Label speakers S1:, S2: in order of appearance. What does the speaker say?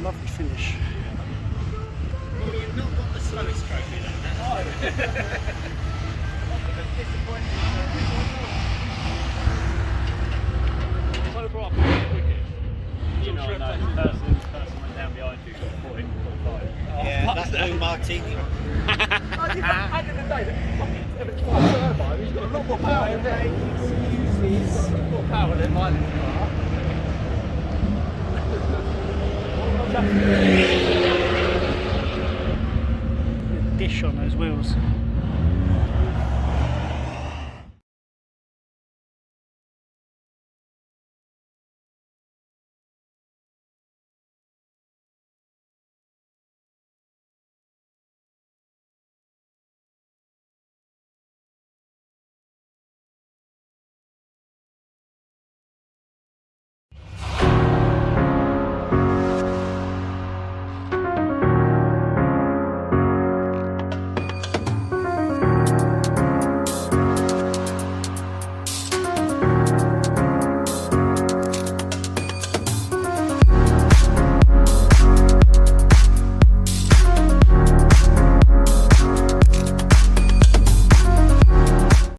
S1: Lovely finish.
S2: Well, you've not got the slowest trophy then.
S3: Cobra up quickest.
S2: You know,
S3: Sure,
S2: person went down behind you, 40, 45.
S4: Yeah, that's blue martini.
S3: At the end of the day, the fucking Everett's turbo, he's got a lot more power than that. He's got more power than mine in the car.
S1: Dish on those wheels.